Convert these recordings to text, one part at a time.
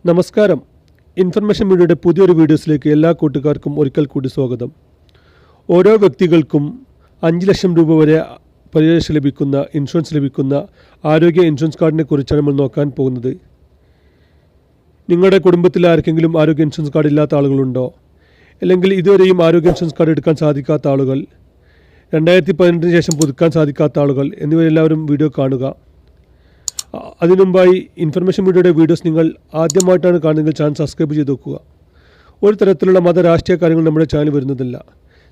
നമസ്കാരം. ഇൻഫർമേഷൻ മീഡിയയുടെ പുതിയൊരു വീഡിയോസിലേക്ക് എല്ലാ കൂട്ടുകാർക്കും ഒരിക്കൽ കൂടി സ്വാഗതം. ഓരോ വ്യക്തികൾക്കും 5 ലക്ഷം രൂപ വരെ പരിരക്ഷ ലഭിക്കുന്ന ഇൻഷുറൻസ് ലഭിക്കുന്ന ആരോഗ്യ ഇൻഷുറൻസ് കാർഡിനെ കുറിച്ചാണ് നമ്മൾ നോക്കാൻ പോകുന്നത്. നിങ്ങളുടെ കുടുംബത്തിൽ ആർക്കെങ്കിലും ആരോഗ്യ ഇൻഷുറൻസ് കാർഡ് ഇല്ലാത്ത ആളുകളുണ്ടോ? അല്ലെങ്കിൽ ഇതുവരെയും ആരോഗ്യ ഇൻഷുറൻസ് കാർഡ് എടുക്കാൻ സാധിക്കാത്ത ആളുകൾ, 2018 ശേഷം പുതുക്കാൻ സാധിക്കാത്ത ആളുകൾ എന്നിവരെല്ലാവരും വീഡിയോ കാണുക. അതിനുമുമ്പായി ഇൻഫർമേഷൻ മീഡിയയുടെ വീഡിയോസ് നിങ്ങൾ ആദ്യമായിട്ടാണ് കാണുന്നതെങ്കിൽ ചാനൽ സബ്സ്ക്രൈബ് ചെയ്ത് വെക്കുക. ഒരു തരത്തിലുള്ള രാഷ്ട്രീയ കാര്യങ്ങൾ നമ്മുടെ ചാനൽ വരുന്നതല്ല.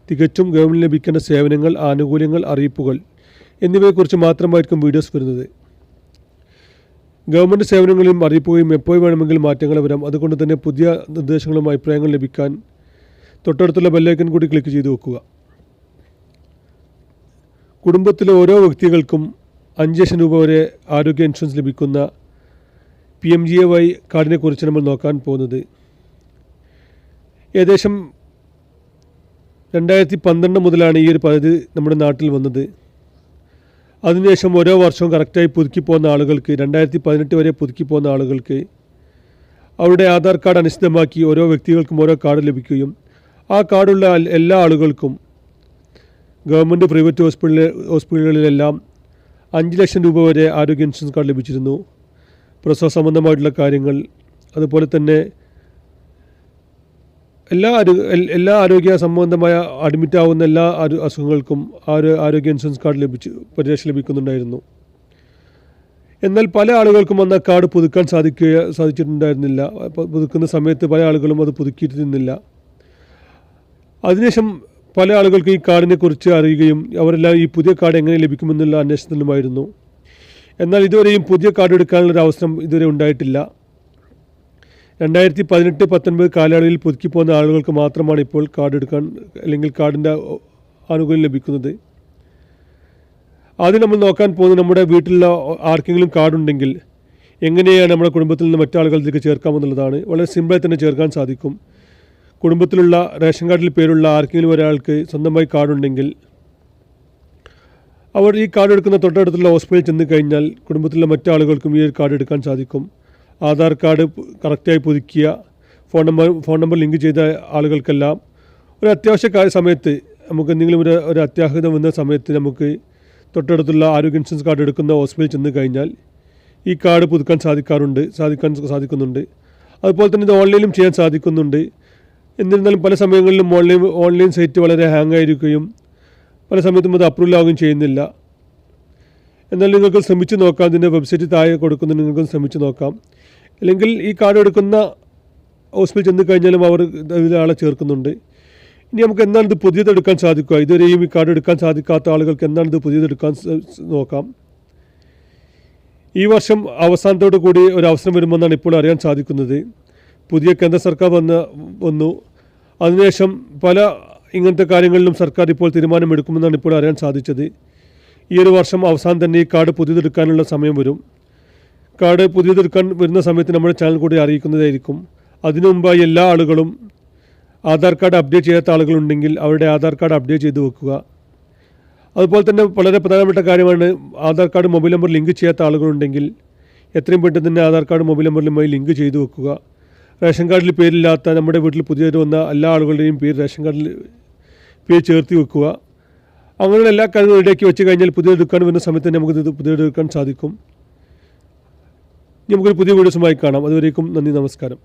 തികച്ചും ഗവൺമെൻറ് ലഭിക്കേണ്ട സേവനങ്ങൾ, ആനുകൂല്യങ്ങൾ, അറിയിപ്പുകൾ എന്നിവയെക്കുറിച്ച് മാത്രമായിരിക്കും വീഡിയോസ് വരുന്നത്. ഗവൺമെൻറ് സേവനങ്ങളിലും അറിയിപ്പുകയും എപ്പോൾ വേണമെങ്കിലും മാറ്റങ്ങൾ വരാം. അതുകൊണ്ട് തന്നെ പുതിയ നിർദ്ദേശങ്ങളും അഭിപ്രായങ്ങളും ലഭിക്കാൻ തൊട്ടടുത്തുള്ള ബെല്ലൈക്കൺ കൂടി ക്ലിക്ക് ചെയ്ത് വെക്കുക. കുടുംബത്തിലെ ഓരോ വ്യക്തികൾക്കും 5 ലക്ഷം രൂപ വരെ ആരോഗ്യ ഇൻഷുറൻസ് ലഭിക്കുന്ന PMJY കാർഡിനെ കുറിച്ച് നമ്മൾ നോക്കാൻ പോകുന്നത്. ഏകദേശം 2012 മുതലാണ് ഈ ഒരു പദ്ധതി നമ്മുടെ നാട്ടിൽ വന്നത്. അതിനുശേഷം ഓരോ വർഷവും കറക്റ്റായി പുതുക്കി പോകുന്ന ആളുകൾക്ക്, 2018 വരെ പുതുക്കി പോകുന്ന ആളുകൾക്ക് അവരുടെ ആധാർ കാർഡ് അനുസൃതമാക്കി ഓരോ വ്യക്തികൾക്കും ഓരോ കാർഡ് ലഭിക്കുകയും ആ കാർഡുള്ള എല്ലാ ആളുകൾക്കും ഗവൺമെൻറ് പ്രൈവറ്റ് ഹോസ്പിറ്റലുകളിലെല്ലാം 5 ലക്ഷം രൂപ വരെ ആരോഗ്യ ഇൻഷുറൻസ് കാർഡ് ലഭിച്ചിരുന്നു. പ്രസവ സംബന്ധമായിട്ടുള്ള കാര്യങ്ങൾ, അതുപോലെ തന്നെ എല്ലാ ആരോഗ്യ സംബന്ധമായ അഡ്മിറ്റ് ആവുന്ന എല്ലാ അസുഖങ്ങൾക്കും ആരോഗ്യ ഇൻഷുറൻസ് കാർഡ് പരിരക്ഷ ലഭിക്കുന്നുണ്ടായിരുന്നു. എന്നാൽ പല ആളുകൾക്കും അന്ന് ആ കാർഡ് പുതുക്കാൻ സാധിച്ചിട്ടുണ്ടായിരുന്നില്ല. പുതുക്കുന്ന സമയത്ത് പല ആളുകളും അത് പുതുക്കിയിരുന്നില്ല. അതിനുശേഷം പല ആളുകൾക്ക് ഈ കാർഡിനെ കുറിച്ച് അറിയുകയും അവരെല്ലാം ഈ പുതിയ കാർഡ് എങ്ങനെ ലഭിക്കുമെന്നുള്ള അന്വേഷണത്തിലുമായിരുന്നു. എന്നാൽ ഇതുവരെയും പുതിയ കാർഡ് എടുക്കാനുള്ളൊരു അവസരം ഇതുവരെ ഉണ്ടായിട്ടില്ല. 2018-19 കാലയളവിൽ പുതുക്കി പോകുന്ന ആളുകൾക്ക് മാത്രമാണ് ഇപ്പോൾ കാർഡ് എടുക്കാൻ അല്ലെങ്കിൽ കാർഡിൻ്റെ ആനുകൂല്യം ലഭിക്കുന്നത്. ആദ്യം നമ്മൾ നോക്കാൻ പോകുന്നത് നമ്മുടെ വീട്ടിലുള്ള ആർക്കെങ്കിലും കാർഡുണ്ടെങ്കിൽ എങ്ങനെയാണ് നമ്മുടെ കുടുംബത്തിൽ നിന്ന് മറ്റാളുകളിലേക്ക് ചേർക്കാമെന്നുള്ളതാണ്. വളരെ സിമ്പിളായി തന്നെ ചേർക്കാൻ സാധിക്കും. കുടുംബത്തിലുള്ള റേഷൻ കാർഡിൽ പേരുള്ള ആർക്കെങ്കിലും ഒരാൾക്ക് സ്വന്തമായി കാർഡുണ്ടെങ്കിൽ അവർ ഈ കാർഡ് എടുക്കുന്ന തൊട്ടടുത്തുള്ള ഹോസ്പിറ്റലിൽ ചെന്ന് കഴിഞ്ഞാൽ കുടുംബത്തിലുള്ള മറ്റാളുകൾക്കും ഈ ഒരു കാർഡ് എടുക്കാൻ സാധിക്കും. ആധാർ കാർഡ് കറക്റ്റായി പുതുക്കിയ ഫോൺ നമ്പർ ലിങ്ക് ചെയ്ത ആളുകൾക്കെല്ലാം ഒരു അത്യാവശ്യ സമയത്ത് നമുക്ക് എന്തെങ്കിലും ഒരു അത്യാഹിതം വന്ന സമയത്ത് നമുക്ക് തൊട്ടടുത്തുള്ള ആരോഗ്യ ഇൻഷുറൻസ് കാർഡ് എടുക്കുന്ന ഹോസ്പിറ്റലിൽ ചെന്ന് കഴിഞ്ഞാൽ ഈ കാർഡ് പുതുക്കാൻ സാധിക്കുന്നുണ്ട്. അതുപോലെ തന്നെ ഇത് ഓൺലൈനിലും ചെയ്യാൻ സാധിക്കുന്നുണ്ട്. എന്നിരുന്നാലും പല സമയങ്ങളിലും ഓൺലൈൻ സൈറ്റ് വളരെ ഹാങ് ആയിരിക്കുകയും പല സമയത്തും അത് അപ്രൂവൽ ആവുകയും ചെയ്യുന്നില്ല. എന്നാൽ നിങ്ങൾക്ക് ശ്രമിച്ച് നോക്കാം. ഇതിൻ്റെ വെബ്സൈറ്റ് താഴെ കൊടുക്കുന്നത് നിങ്ങൾക്ക് ശ്രമിച്ച് നോക്കാം. അല്ലെങ്കിൽ ഈ കാർഡ് എടുക്കുന്ന ഹോസ്പിറ്റലിൽ ചെന്ന് കഴിഞ്ഞാലും അവർ ഇതിലാളെ ചേർക്കുന്നുണ്ട്. ഇനി നമുക്ക് എന്താണ് ഇത് പുതിയതെടുക്കാൻ സാധിക്കുക? ഇതുവരെയും ഈ കാർഡ് എടുക്കാൻ സാധിക്കാത്ത ആളുകൾക്ക് എന്താണ് ഇത് പുതിയതെടുക്കാൻ നോക്കാം. ഈ വർഷം അവസാനത്തോടു കൂടി ഒരു അവസരം വരുമെന്നാണ് ഇപ്പോൾ അറിയാൻ സാധിക്കുന്നത്. പുതിയ കേന്ദ്ര സർക്കാർ വന്നു. അതിനുശേഷം പല ഇങ്ങനത്തെ കാര്യങ്ങളിലും സർക്കാർ ഇപ്പോൾ തീരുമാനമെടുക്കുമെന്നാണ് ഇപ്പോൾ അറിയാൻ സാധിച്ചത്. ഈ ഒരു വർഷം അവസാനം തന്നെ ഈ കാർഡ് പുതിയതെടുക്കാനുള്ള സമയം വരും. കാർഡ് പുതിയതെടുക്കാൻ വരുന്ന സമയത്ത് നമ്മുടെ ചാനൽ കൂടി അറിയിക്കുന്നതായിരിക്കും. അതിനു മുമ്പായി എല്ലാ ആളുകളും ആധാർ കാർഡ് അപ്ഡേറ്റ് ചെയ്യാത്ത ആളുകളുണ്ടെങ്കിൽ അവരുടെ ആധാർ കാർഡ് അപ്ഡേറ്റ് ചെയ്ത് വെക്കുക. അതുപോലെ തന്നെ വളരെ പ്രധാനപ്പെട്ട കാര്യമാണ്, Aadhaar card mobile number link ചെയ്യാത്ത ആളുകളുണ്ടെങ്കിൽ എത്രയും പെട്ടെന്ന് തന്നെ ആധാർ കാർഡ് മൊബൈൽ നമ്പറിലുമായി ലിങ്ക് ചെയ്ത് വെക്കുക. റേഷൻ കാർഡിൽ പേരില്ലാത്ത നമ്മുടെ വീട്ടിൽ പുതിയതായിട്ട് വന്ന എല്ലാ ആളുകളുടെയും റേഷൻ കാർഡിൽ പേര് ചേർത്ത് വെക്കുക. അങ്ങനെയുള്ള എല്ലാ കാര്യങ്ങളും റെഡിയാക്കി വെച്ച് കഴിഞ്ഞാൽ പുതിയതെടുക്കാൻ വരുന്ന സമയത്ത് തന്നെ നമുക്കിത് പുതിയതെടുക്കാൻ സാധിക്കും. നമുക്കൊരു പുതിയ വീഡിയോസുമായി കാണാം. അതുവരേക്കും നന്ദി, നമസ്കാരം.